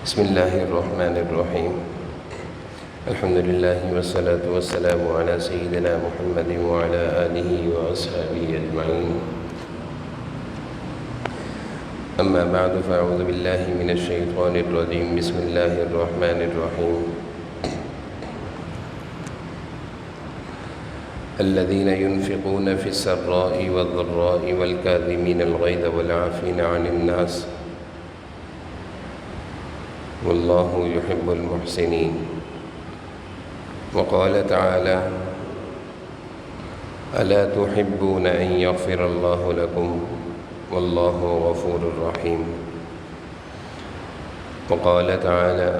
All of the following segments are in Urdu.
بسم الله الرحمن الرحيم. الحمد لله والصلاة والسلام على سيدنا محمد وعلى آله وأصحابه أجمعين. أما بعد فأعوذ بالله من الشيطان الرجيم. بسم الله الرحمن الرحيم. الذين ينفقون في السراء والضراء والكاظمين الغيظ والعافين عن الناس والله يحب المحسنين. وقال تعالى: ألا تحبون أن يغفر الله لكم والله غفور رحيم. وقال تعالى: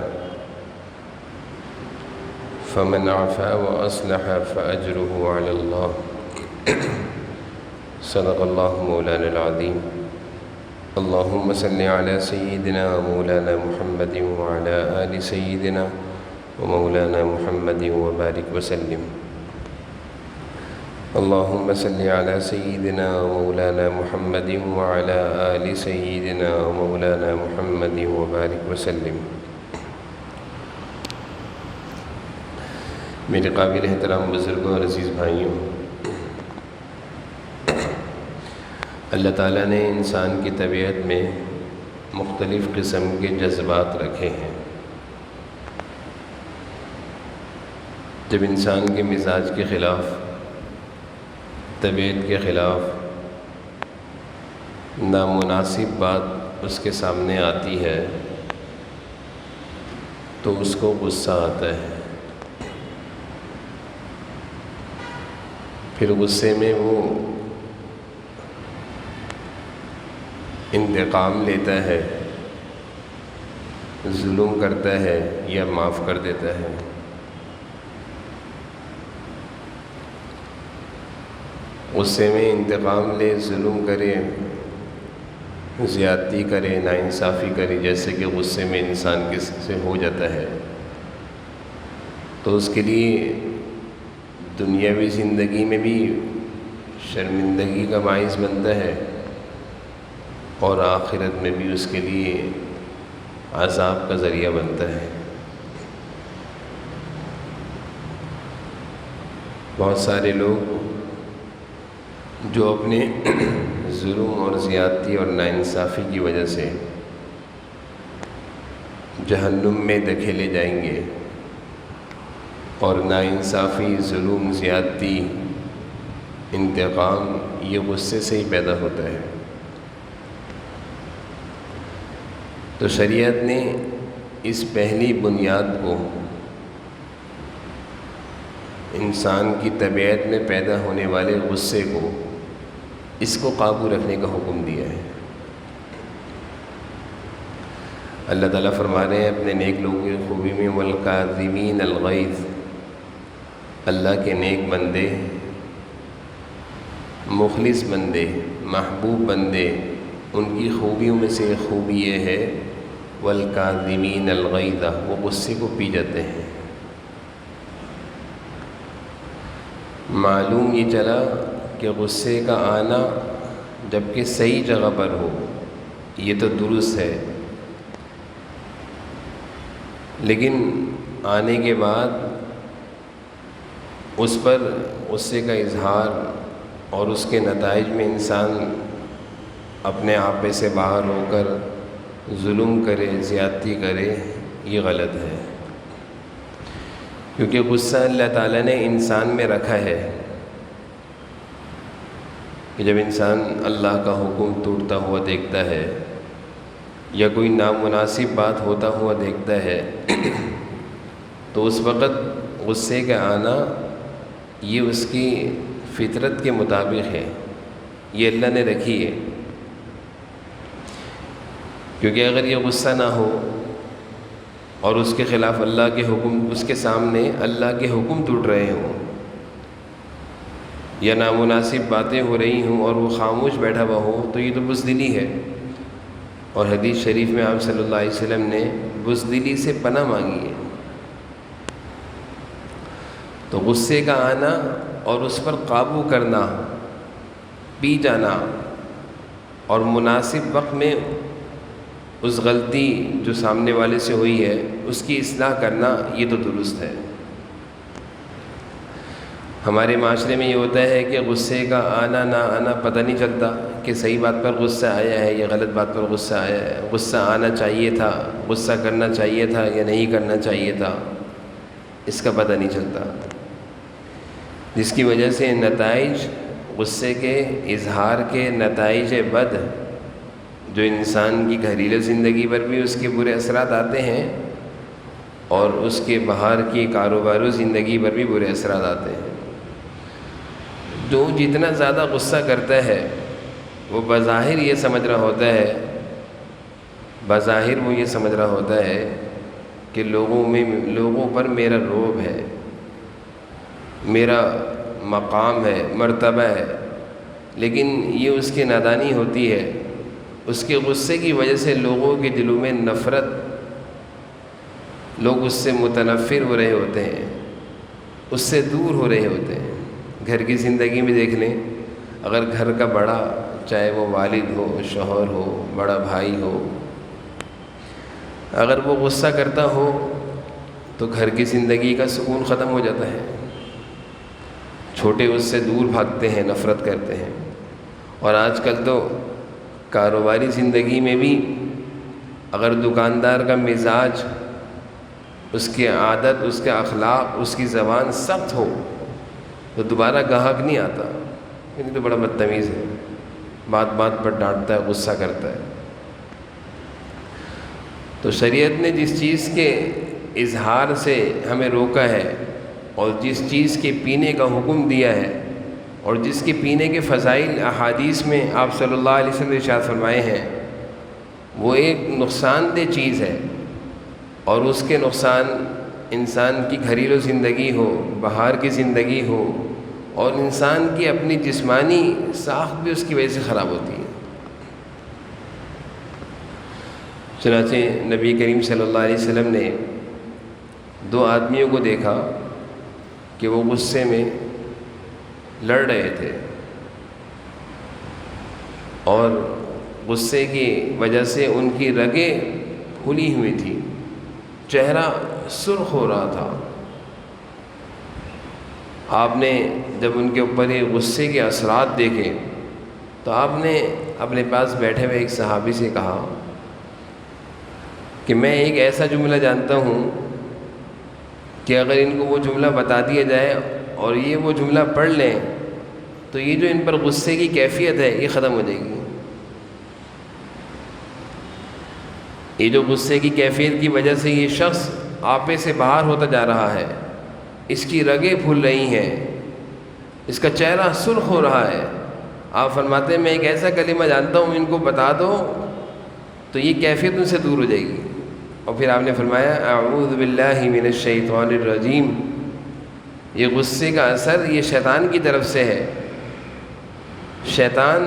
فمن عفا وأصلح فأجره على الله. صدق الله مولانا العظيم. اللهم صل على سيدنا ومولانا محمد وعلى آل سيدنا ومولانا محمد وبارك وسلم. اللهم صل على سيدنا ومولانا محمد وعلى آل سيدنا ومولانا محمد وبارك وسلم. میرے قابل احترام بزرگوں اور عزیز بھائیوں، اللہ تعالیٰ نے انسان کی طبیعت میں مختلف قسم کے جذبات رکھے ہیں۔ جب انسان کے مزاج کے خلاف، طبیعت کے خلاف نامناسب بات اس کے سامنے آتی ہے تو اس کو غصہ آتا ہے۔ پھر غصے میں وہ انتقام لیتا ہے، ظلم کرتا ہے یا معاف کر دیتا ہے۔ غصے میں انتقام لے، ظلم کرے، زیادتی کرے، ناانصافی کرے، جیسے کہ غصے میں انسان کس سے ہو جاتا ہے، تو اس کے لیے دنیاوی زندگی میں بھی شرمندگی کا باعث بنتا ہے اور آخرت میں بھی اس کے لیے عذاب کا ذریعہ بنتا ہے۔ بہت سارے لوگ جو اپنے ظلم اور زیادتی اور ناانصافی کی وجہ سے جہنم میں دھکیلے جائیں گے، اور ناانصافی، ظلم، زیادتی، انتقام یہ غصے سے ہی پیدا ہوتا ہے۔ تو شریعت نے اس پہلی بنیاد کو، انسان کی طبیعت میں پیدا ہونے والے غصے کو، اس کو قابو رکھنے کا حکم دیا ہے۔ اللہ تعالیٰ فرما رہے ہیں اپنے نیک لوگوں کی خوبی میں: والکاظمین الغیظ۔ اللہ کے نیک بندے، مخلص بندے، محبوب بندے، ان کی خوبیوں میں سے ایک خوبی یہ ہے والکاظمین الغیظ، وہ غصے کو پی جاتے ہیں۔ معلوم یہ چلا کہ غصے کا آنا جبکہ صحیح جگہ پر ہو یہ تو درست ہے، لیکن آنے کے بعد اس پر غصے کا اظہار اور اس کے نتائج میں انسان اپنے آپے سے باہر ہو کر ظلم کرے، زیادتی کرے، یہ غلط ہے۔ کیونکہ غصہ اللہ تعالیٰ نے انسان میں رکھا ہے کہ جب انسان اللہ کا حکم ٹوٹتا ہوا دیکھتا ہے یا کوئی نامناسب بات ہوتا ہوا دیکھتا ہے تو اس وقت غصے کا آنا یہ اس کی فطرت کے مطابق ہے، یہ اللہ نے رکھی ہے۔ کیونکہ اگر یہ غصہ نہ ہو اور اس کے خلاف اللہ کے حکم، اس کے سامنے اللہ کے حکم ٹوٹ رہے ہوں یا نامناسب باتیں ہو رہی ہوں اور وہ خاموش بیٹھا ہوا ہو، تو یہ تو بزدلی ہے۔ اور حدیث شریف میں آپ صلی اللہ علیہ وسلم نے بزدلی سے پناہ مانگی ہے۔ تو غصے کا آنا اور اس پر قابو کرنا، پی جانا، اور مناسب وقت میں اس غلطی جو سامنے والے سے ہوئی ہے اس کی اصلاح کرنا یہ تو درست ہے۔ ہمارے معاشرے میں یہ ہوتا ہے کہ غصے کا آنا نہ آنا پتہ نہیں چلتا کہ صحیح بات پر غصہ آیا ہے یا غلط بات پر غصہ آیا ہے، غصہ آنا چاہیے تھا، غصہ کرنا چاہیے تھا یا نہیں کرنا چاہیے تھا، اس کا پتہ نہیں چلتا، جس کی وجہ سے نتائج غصے کے اظہار کے نتائج بد جو انسان کی گھریلو زندگی پر بھی اس کے برے اثرات آتے ہیں اور اس کے باہر کی کاروباری زندگی پر بھی برے اثرات آتے ہیں۔ جو جتنا زیادہ غصہ کرتا ہے وہ بظاہر یہ سمجھ رہا ہوتا ہے کہ لوگوں پر میرا رعب ہے، میرا مقام ہے، مرتبہ ہے، لیکن یہ اس کی نادانی ہوتی ہے۔ اس کے غصے کی وجہ سے لوگوں کے دلوں میں نفرت، لوگ اس سے متنفر ہو رہے ہوتے ہیں، اس سے دور ہو رہے ہوتے ہیں۔ گھر کی زندگی میں دیکھ لیں، اگر گھر کا بڑا، چاہے وہ والد ہو، شوہر ہو، بڑا بھائی ہو، اگر وہ غصہ کرتا ہو تو گھر کی زندگی کا سکون ختم ہو جاتا ہے، چھوٹے اس سے دور بھاگتے ہیں، نفرت کرتے ہیں۔ اور آج کل تو کاروباری زندگی میں بھی اگر دکاندار کا مزاج، اس کی عادت، اس کے اخلاق، اس کی زبان سخت ہو تو دوبارہ گاہک نہیں آتا، یہ تو بڑا بدتمیز ہے، بات بات پر ڈانٹتا ہے، غصہ کرتا ہے۔ تو شریعت نے جس چیز کے اظہار سے ہمیں روکا ہے اور جس چیز کے پینے کا حکم دیا ہے اور جس کے پینے کے فضائل احادیث میں آپ صلی اللہ علیہ وسلم نے ارشاد فرمائے ہیں، وہ ایک نقصان دہ چیز ہے، اور اس کے نقصان انسان کی گھریلو زندگی ہو، باہر کی زندگی ہو، اور انسان کی اپنی جسمانی ساخت بھی اس کی وجہ سے خراب ہوتی ہے۔ چنانچہ نبی کریم صلی اللہ علیہ وسلم نے دو آدمیوں کو دیکھا کہ وہ غصے میں لڑ رہے تھے، اور غصے کی وجہ سے ان کی رگیں پھلی ہوئی تھی، چہرہ سرخ ہو رہا تھا۔ آپ نے جب ان کے اوپر یہ غصے کے اثرات دیکھے تو آپ نے اپنے پاس بیٹھے ہوئے ایک صحابی سے کہا کہ میں ایک ایسا جملہ جانتا ہوں کہ اگر ان کو وہ جملہ بتا دیا جائے اور یہ وہ جملہ پڑھ لیں تو یہ جو ان پر غصے کی کیفیت ہے یہ ختم ہو جائے گی۔ یہ جو غصے کی کیفیت کی وجہ سے یہ شخص آپے سے باہر ہوتا جا رہا ہے، اس کی رگیں پھول رہی ہیں، اس کا چہرہ سرخ ہو رہا ہے، آپ فرماتے ہیں میں ایک ایسا کلمہ جانتا ہوں، ان کو بتا دو تو یہ کیفیت ان سے دور ہو جائے گی۔ اور پھر آپ نے فرمایا اعوذ باللہ من الشیطان الرجیم، یہ غصے کا اثر یہ شیطان کی طرف سے ہے۔ شیطان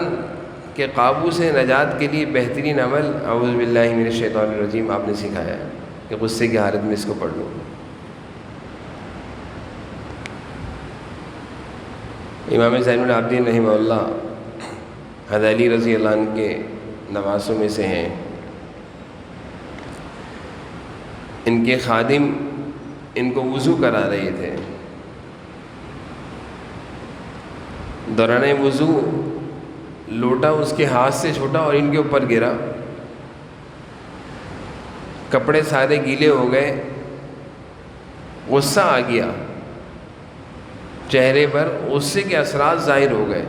کے قابو سے نجات کے لیے بہترین عمل اعوذ باللہ من الشیطان الرجیم آپ نے سکھایا ہے کہ غصے کی حالت میں اس کو پڑھ لو۔ امام زین العابدین رحمہ اللہ حضرت علی رضی اللہ عنہ کے نواسوں میں سے ہیں۔ ان کے خادم ان کو وضو کرا رہے تھے، دوران وضو لوٹا اس کے ہاتھ سے چھوٹا اور ان کے اوپر گرا، کپڑے سارے گیلے ہو گئے، غصہ آ گیا، چہرے پر غصے کے اثرات ظاہر ہو گئے۔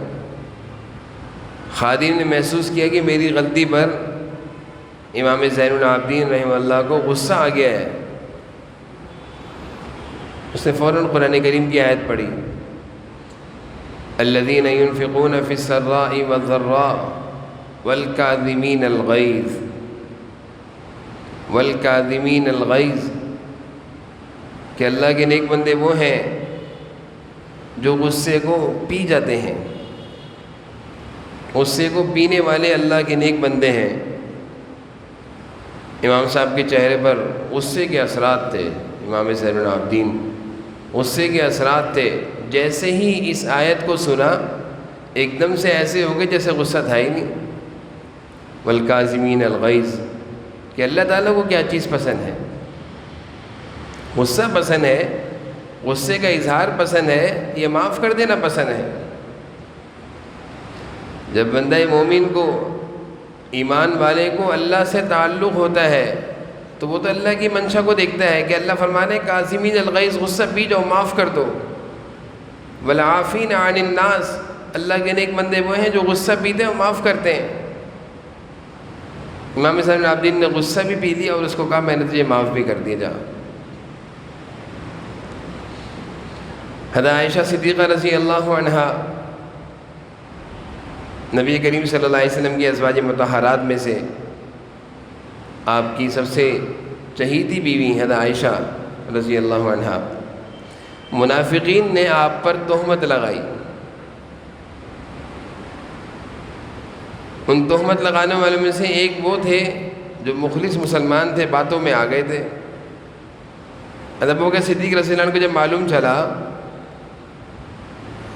خادم نے محسوس کیا کہ میری غلطی پر امام زین العابدین رحمہ اللہ کو غصہ آ گیا ہے۔ اس نے فوراً قرآن کریم کی آیت پڑھی، الذین ينفقون فی السراء والضراء والکاظمین الغیظ کہ اللہ کے نیک بندے وہ ہیں جو غصے کو پی جاتے ہیں، غصے کو پینے والے اللہ کے نیک بندے ہیں۔ امام صاحب کے چہرے پر غصے کے اثرات تھے، امام زین العابدین غصے کے اثرات تھے۔ جیسے ہی اس آیت کو سنا ایک دم سے ایسے ہو گئے جیسے غصہ تھا ہی نہیں۔ والکاظمین الغیظ، کہ اللہ تعالیٰ کو کیا چیز پسند ہے. غصہ پسند ہے، غصے کا اظہار پسند ہے، یہ معاف کر دینا پسند ہے. جب بندہ مومن کو، ایمان والے کو اللہ سے تعلق ہوتا ہے تو وہ تو اللہ کی منشا کو دیکھتا ہے کہ اللہ فرمانے کاظمین الغیظ، غصہ پی جاؤ، معاف کر دو. والعافین عن الناس، اللہ کے نیک بندے وہ ہیں جو غصہ پیتے ہیں اور معاف کرتے ہیں. امام صاحب العابدین نے غصہ بھی پی لیا اور اس کو کہا میں نے تجھے معاف بھی کر دیا جا. حضرت عائشہ صدیقہ رضی اللہ عنہا نبی کریم صلی اللہ علیہ وسلم کی ازواج مطہرات میں سے آپ کی سب سے چہیتی بیوی حضرت عائشہ رضی اللہ عنہا. منافقین نے آپ پر تہمت لگائی. ان تہمت لگانے والوں میں سے ایک وہ تھے جو مخلص مسلمان تھے، باتوں میں آ گئے تھے. حضرت ابوبکر صدیق رضی اللہ عنہ کو جب معلوم چلا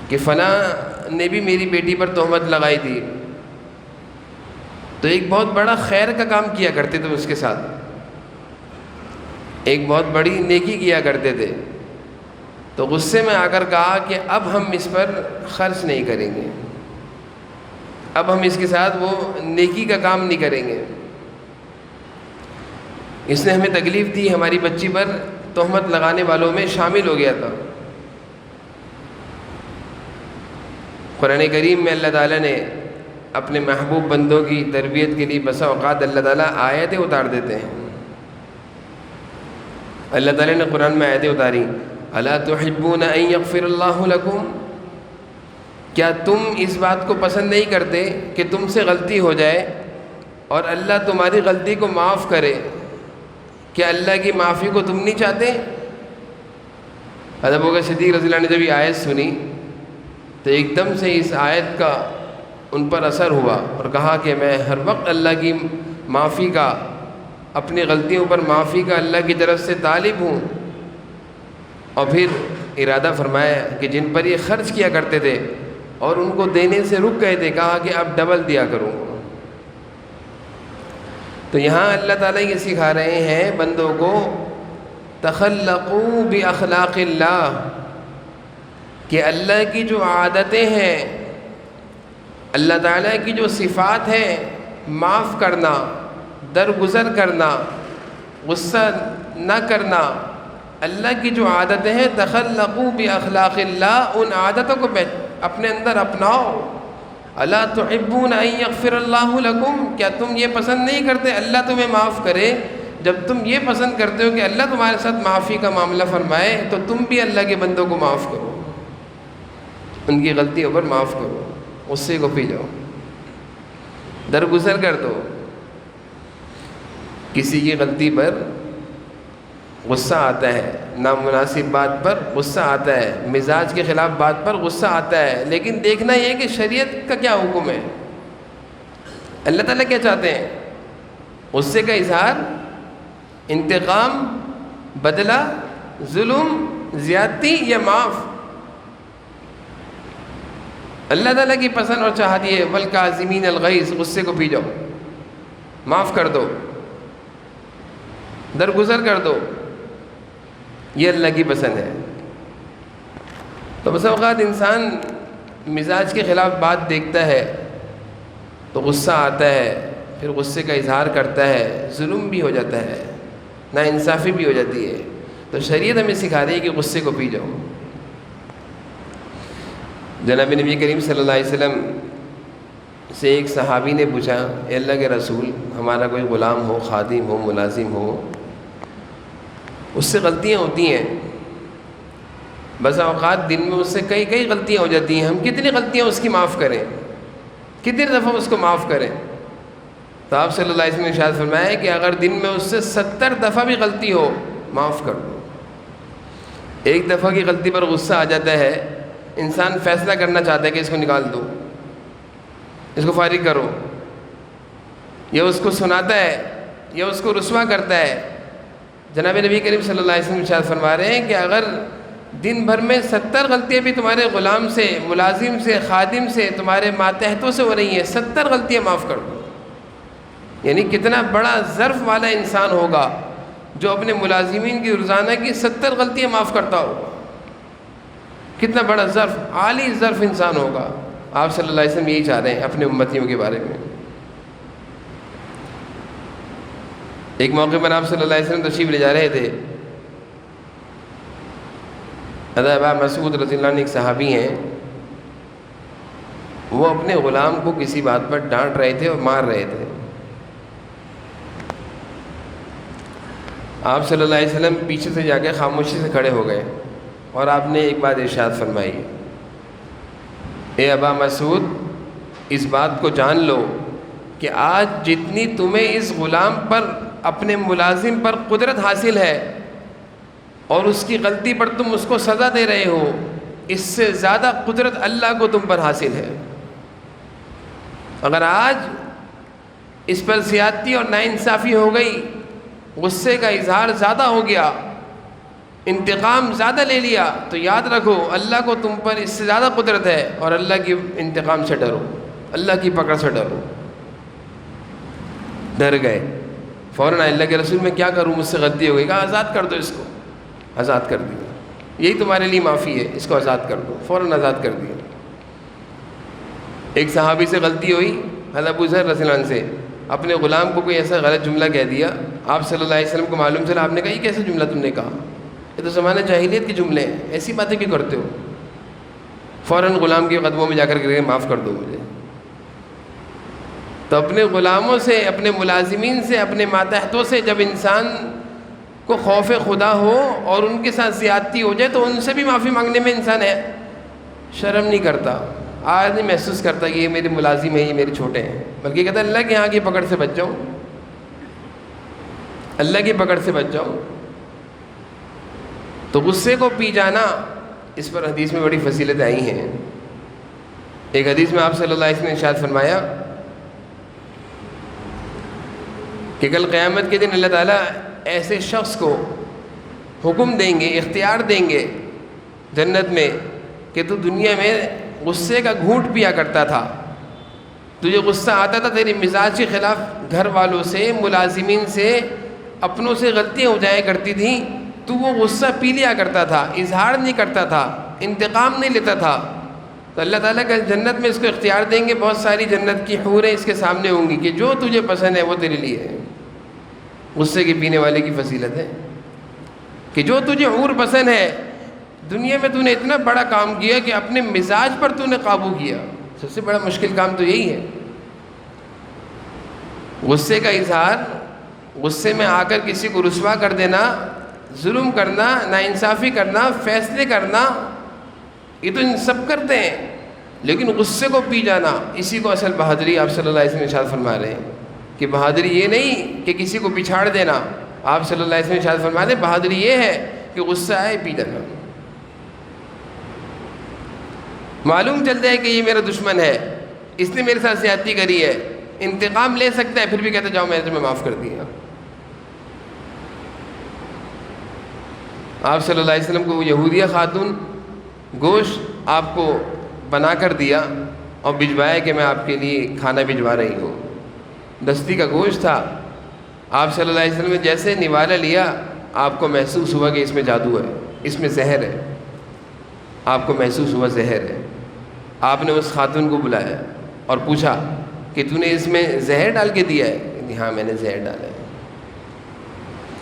کہ فلاں نے بھی میری بیٹی پر تہمت لگائی تھی، تو ایک بہت بڑا خیر کا کام کیا کرتے تھے، اس کے ساتھ ایک بہت بڑی نیکی کیا کرتے تھے. تو غصے میں آ کر کہا کہ اب ہم اس پر خرچ نہیں کریں گے، اب ہم اس کے ساتھ وہ نیکی کا کام نہیں کریں گے. اس نے ہمیں تکلیف دی، ہماری بچی پر تہمت لگانے والوں میں شامل ہو گیا تھا. قرآن کریم میں اللہ تعالیٰ نے اپنے محبوب بندوں کی تربیت کے لیے بسا اوقات اللہ تعالیٰ آیتیں اتار دیتے ہیں. اللہ تعالیٰ نے قرآن میں آیتیں اتاری، الا تحبون ان یغفر اللہ لکم، کیا تم اس بات کو پسند نہیں کرتے کہ تم سے غلطی ہو جائے اور اللہ تمہاری غلطی کو معاف کرے؟ کیا اللہ کی معافی کو تم نہیں چاہتے؟ حضرت ابوبکر صدیق رضی اللہ عنہ نے جب یہ آیت سنی تو ایک دم سے اس آیت کا ان پر اثر ہوا اور کہا کہ میں ہر وقت اللہ کی معافی کا، اپنی غلطیوں پر معافی کا اللہ کی طرف سے طالب ہوں. اور پھر ارادہ فرمایا کہ جن پر یہ خرچ کیا کرتے تھے اور ان کو دینے سے رک گئے تھے، کہا کہ اب ڈبل دیا کروں. تو یہاں اللہ تعالیٰ یہ سکھا رہے ہیں بندوں کو، تخلقوا باخلاق اللہ، کہ اللہ کی جو عادتیں ہیں، اللہ تعالیٰ کی جو صفات ہیں، معاف کرنا، درگزر کرنا، غصہ نہ کرنا، اللہ کی جو عادتیں ہیں، تخلقوا باخلاق اللہ، ان عادتوں کو اپنے اندر اپناؤ. الا تحبون ان یغفر اللہ لکم، کیا تم یہ پسند نہیں کرتے اللہ تمہیں معاف کرے؟ جب تم یہ پسند کرتے ہو کہ اللہ تمہارے ساتھ معافی کا معاملہ فرمائے تو تم بھی اللہ کے بندوں کو معاف کرو، ان کی غلطیوں پر معاف کرو، غصے کو پی جاؤ، درگزر کر دو. کسی کی غلطی پر غصہ آتا ہے، نامناسب بات پر غصہ آتا ہے، مزاج کے خلاف بات پر غصہ آتا ہے، لیکن دیکھنا یہ کہ شریعت کا کیا حکم ہے، اللہ تعالیٰ کیا چاہتے ہیں. غصے کا اظہار، انتقام، بدلہ، ظلم، زیادتی یا معاف، اللہ تعالیٰ کی پسند اور چاہت یہ ہے. والکاظمین الغیظ، غصے کو پی جاؤ، معاف کر دو، درگزر کر دو، یہ اللہ کی پسند ہے. تو بس اوقات انسان مزاج کے خلاف بات دیکھتا ہے تو غصہ آتا ہے، پھر غصے کا اظہار کرتا ہے، ظلم بھی ہو جاتا ہے، ناانصافی بھی ہو جاتی ہے. تو شریعت ہمیں سکھا رہی ہے کہ غصے کو پی جاؤ. جناب نبی کریم صلی اللہ علیہ وسلم سے ایک صحابی نے پوچھا، اے اللہ کے رسول، ہمارا کوئی غلام ہو، خادم ہو، ملازم ہو، اس سے غلطیاں ہوتی ہیں، بس اوقات دن میں اس سے کئی غلطیاں ہو جاتی ہیں، ہم کتنی غلطیاں اس کی معاف کریں، کتنی دفعہ اس کو معاف کریں؟ تو آپ صلی اللہ علیہ وسلم نے ارشاد فرمایا کہ اگر دن میں اس سے 70 دفعہ بھی غلطی ہو، معاف کر دو. ایک دفعہ کی غلطی پر غصہ آ جاتا ہے، انسان فیصلہ کرنا چاہتا ہے کہ اس کو نکال دو، اس کو فارغ کرو، یا اس کو سناتا ہے یا اس کو رسوا کرتا ہے. جناب نبی کریم صلی اللہ علیہ وسلم ارشاد فرما رہے ہیں کہ اگر دن بھر میں 70 غلطیاں بھی تمہارے غلام سے، ملازم سے، خادم سے، تمہارے ماتحتوں سے ہو رہی ہیں، 70 غلطیاں معاف کر دو. یعنی کتنا بڑا ظرف والا انسان ہوگا جو اپنے ملازمین کی روزانہ کی 70 غلطیاں معاف کرتا ہوگا. کتنا بڑا ظرف، عالی ظرف انسان ہوگا. آپ صلی اللہ علیہ وسلم یہی چاہ رہے ہیں اپنے امتیوں کے بارے میں. ایک موقع پر آپ صلی اللہ علیہ وسلم تشریف لے جا رہے تھے. حضرت ابا مسعود رضی اللہ عنہ ایک صحابی ہیں، وہ اپنے غلام کو کسی بات پر ڈانٹ رہے تھے اور مار رہے تھے. آپ صلی اللہ علیہ وسلم پیچھے سے جا کے خاموشی سے کھڑے ہو گئے اور آپ نے ایک بات ارشاد فرمائی، اے ابا مسعود، اس بات کو جان لو کہ آج جتنی تمہیں اس غلام پر، اپنے ملازم پر قدرت حاصل ہے اور اس کی غلطی پر تم اس کو سزا دے رہے ہو، اس سے زیادہ قدرت اللہ کو تم پر حاصل ہے. اگر آج اس پر زیادتی اور ناانصافی ہو گئی، غصے کا اظہار زیادہ ہو گیا، انتقام زیادہ لے لیا، تو یاد رکھو اللہ کو تم پر اس سے زیادہ قدرت ہے، اور اللہ کی انتقام سے ڈرو، اللہ کی پکڑ سے ڈرو. ڈر گئے فوراً، اللہ کے رسول میں کیا کروں، مجھ سے غلطی ہو گئی. کہا آزاد کر دو اس کو. آزاد کر دیا، یہی تمہارے لیے معافی ہے، اس کو آزاد کر دو. فوراً آزاد کر دیا. ایک صحابی سے غلطی ہوئی، حضرت ابو ذر رضی اللہ عنہ سے، اپنے غلام کو کوئی ایسا غلط جملہ کہہ دیا. آپ صلی اللہ علیہ وسلم کو معلوم چلا. آپ نے کہا یہ کیسا جملہ تم نے کہا، یہ تو زمانہ جاہلیت کے جملے ہیں، ایسی باتیں کیوں کرتے ہو. فوراً غلام کے قدموں میں جا کر کے معاف کر دو مجھے. تو اپنے غلاموں سے، اپنے ملازمین سے، اپنے ماتحتوں سے جب انسان کو خوف خدا ہو اور ان کے ساتھ زیادتی ہو جائے تو ان سے بھی معافی مانگنے میں انسان ہے شرم نہیں کرتا، آج نہیں محسوس کرتا کہ یہ میرے ملازم ہیں، یہ میرے چھوٹے ہیں، بلکہ کہتا ہے اللہ کے یہاں کی پکڑ سے بچ جاؤں، اللہ کی پکڑ سے بچ جاؤں. تو غصے کو پی جانا، اس پر حدیث میں بڑی فضیلتیں آئی ہیں. ایک حدیث میں آپ صلی اللہ علیہ وسلم نے ارشاد فرمایا کہ کل قیامت کے دن اللہ تعالیٰ ایسے شخص کو حکم دیں گے، اختیار دیں گے جنت میں کہ تو دنیا میں غصے کا گھونٹ پیا کرتا تھا، تجھے غصہ آتا تھا، تیری مزاج کے خلاف گھر والوں سے، ملازمین سے، اپنوں سے غلطیاں ہو جایا کرتی تھیں، تو وہ غصہ پی لیا کرتا تھا، اظہار نہیں کرتا تھا، انتقام نہیں لیتا تھا. تو اللہ تعالیٰ کا جنت میں اس کو اختیار دیں گے، بہت ساری جنت کی حوریں اس کے سامنے ہوں گی کہ جو تجھے پسند ہے وہ تیرے لیے ہے. غصے کے پینے والے کی فضیلت ہے کہ جو تجھے حور پسند ہے، دنیا میں تو نے اتنا بڑا کام کیا کہ اپنے مزاج پر تو نے قابو کیا. سب سے بڑا مشکل کام تو یہی ہے، غصے کا اظہار، غصے میں آ کر کسی کو رسوا کر دینا، ظلم کرنا، ناانصافی کرنا، فیصلے کرنا، یہ تو سب کرتے ہیں، لیکن غصے کو پی جانا، اسی کو اصل بہادری آپ صلی اللہ علیہ وسلم ارشاد فرما رہے ہیں کہ بہادری یہ نہیں کہ کسی کو پچھاڑ دینا. آپ صلی اللہ علیہ وسلم ارشاد فرما رہے ہیں بہادری یہ ہے کہ غصہ آئے پی جانا. معلوم چل جائے کہ یہ میرا دشمن ہے، اس نے میرے ساتھ زیادتی کری ہے، انتقام لے سکتا ہے، پھر بھی کہتا جاؤ میں نے تمہیں معاف کر دیا. آپ صلی اللہ علیہ وسلم کو یہودیہ خاتون گوشت آپ کو بنا کر دیا اور بھجوایا کہ میں آپ کے لیے کھانا بھجوا رہی ہوں. دستی کا گوشت تھا. آپ صلی اللہ علیہ وسلم نے جیسے نوالا لیا، آپ کو محسوس ہوا کہ اس میں جادو ہے، اس میں زہر ہے. آپ کو محسوس ہوا زہر ہے. آپ نے اس خاتون کو بلایا اور پوچھا کہ تو نے اس میں زہر ڈال کے دیا ہے؟ کہ ہاں میں نے زہر ڈالا ہے.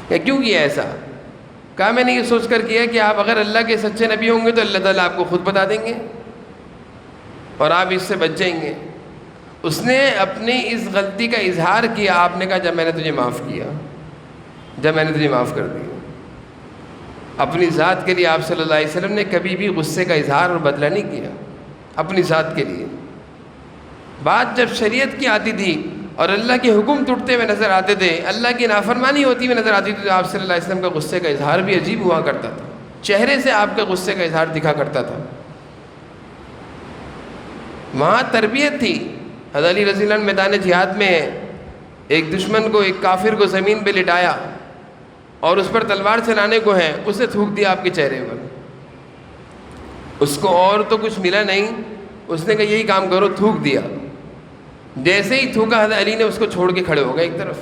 کہ کیوں کیا ایسا؟ کہا میں نے یہ سوچ کر کیا کہ آپ اگر اللہ کے سچے نبی ہوں گے تو اللہ تعالیٰ آپ کو خود بتا دیں گے اور آپ اس سے بچ جائیں گے. اس نے اپنی اس غلطی کا اظہار کیا. آپ نے کہا جب میں نے تجھے معاف کیا، جب میں نے تجھے معاف کر دیا. اپنی ذات کے لیے آپ صلی اللہ علیہ وسلم نے کبھی بھی غصے کا اظہار اور بدلہ نہیں کیا، اپنی ذات کے لیے. بات جب شریعت کی آتی تھی اور اللہ کے حکم ٹوٹتے ہوئے نظر آتے تھے، اللہ کی نافرمانی ہوتی ہوئی نظر آتی تھی، تو آپ صلی اللہ علیہ وسلم کا غصے کا اظہار بھی عجیب ہوا کرتا تھا. چہرے سے آپ کا غصے کا اظہار دکھا کرتا تھا. وہاں تربیت تھی. حضرت علی رضی اللہ عنہ میدان جہاد میں ایک دشمن کو، ایک کافر کو زمین پہ لٹایا اور اس پر تلوار چلانے کو ہے، اسے تھوک دیا آپ کے چہرے پر. اس کو اور تو کچھ ملا نہیں، اس نے کہا یہی کام کرو، تھوک دیا. جیسے ہی تھوکا حضرت علی نے اس کو چھوڑ کے کھڑے ہو گئے ایک طرف،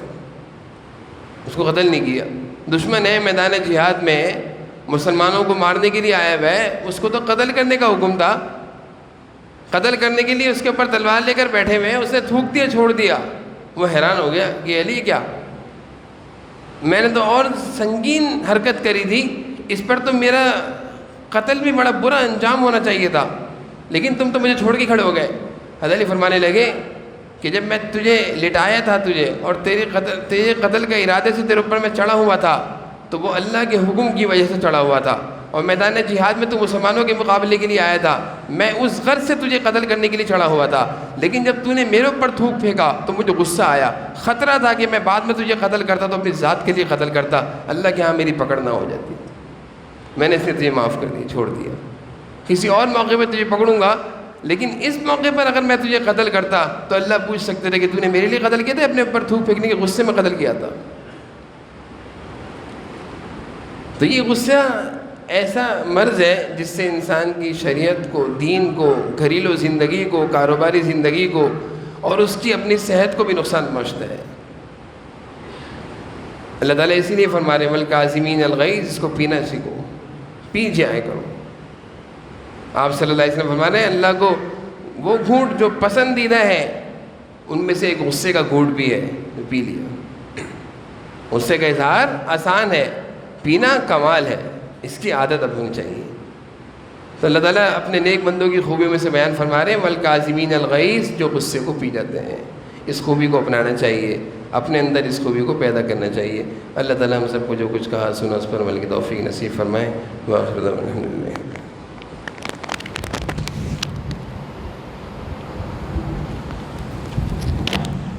اس کو قتل نہیں کیا۔ دشمن ہے میدان جہاد میں، مسلمانوں کو مارنے کے لیے آیا ہوا ہے، اس کو تو قتل کرنے کا حکم تھا، قتل کرنے کے لیے اس کے اوپر تلوار لے کر بیٹھے ہوئے ہیں، اس نے تھوک دیا چھوڑ دیا۔ وہ حیران ہو گیا کہ علی کیا، میں نے تو اور سنگین حرکت کری تھی، اس پر تو میرا قتل بھی بڑا برا انجام ہونا چاہیے تھا، لیکن تم تو مجھے چھوڑ کے کھڑے ہو گئے۔ حضرت علی فرمانے لگے کہ جب میں تجھے لٹایا تھا تجھے اور تیرے قتل کا ارادے سے تیرے اوپر میں چڑھا ہوا تھا، تو وہ اللہ کے حکم کی وجہ سے چڑھا ہوا تھا، اور میدان جہاد میں تو مسلمانوں کے مقابلے کے لیے آیا تھا، میں اس غرض سے تجھے قتل کرنے کے لیے چڑھا ہوا تھا، لیکن جب تو نے میرے اوپر تھوک پھینکا تو مجھے غصہ آیا، خطرہ تھا کہ میں بعد میں تجھے قتل کرتا تو اپنی ذات کے لیے قتل کرتا، اللہ کے ہاں میری پکڑ نہ ہو جاتی، میں نے اس نے تجھے معاف کر دیا، چھوڑ دیا۔ کسی اور موقع پہ تجھے پکڑوں گا، لیکن اس موقع پر اگر میں تجھے قتل کرتا تو اللہ پوچھ سکتے تھے کہ تو نے میرے لیے قتل کیا تھا، اپنے اوپر تھوک پھینکنے کے غصے میں قتل کیا تھا۔ تو یہ غصہ ایسا مرض ہے جس سے انسان کی شریعت کو، دین کو، گھریلو زندگی کو، کاروباری زندگی کو اور اس کی اپنی صحت کو بھی نقصان پہنچتا ہے۔ اللہ تعالیٰ اسی لیے فرما رہے والکاظمین الغیظ، اس کو پینا سیکھو، پی جایا کرو۔ آپ صلی اللہ علیہ وسلم فرما رہے ہیں اللہ کو وہ گھونٹ جو پسندیدہ ہے ان میں سے ایک غصے کا گھونٹ بھی ہے، جو پی لیا۔ غصے کا اظہار آسان ہے، پینا کمال ہے، اس کی عادت اب ہونی چاہیے۔ تو اللہ تعالیٰ اپنے نیک بندوں کی خوبیوں میں سے بیان فرما رہے ہیں والکاظمین الغیظ، جو غصے کو پی جاتے ہیں۔ اس خوبی کو اپنانا چاہیے، اپنے اندر اس خوبی کو پیدا کرنا چاہیے۔ اللہ تعالیٰ ہم سب کو جو کچھ کہا سنا اس پر عمل کی توفیق نصیب فرمائے۔ وآخر دعوانا الحمدللہ۔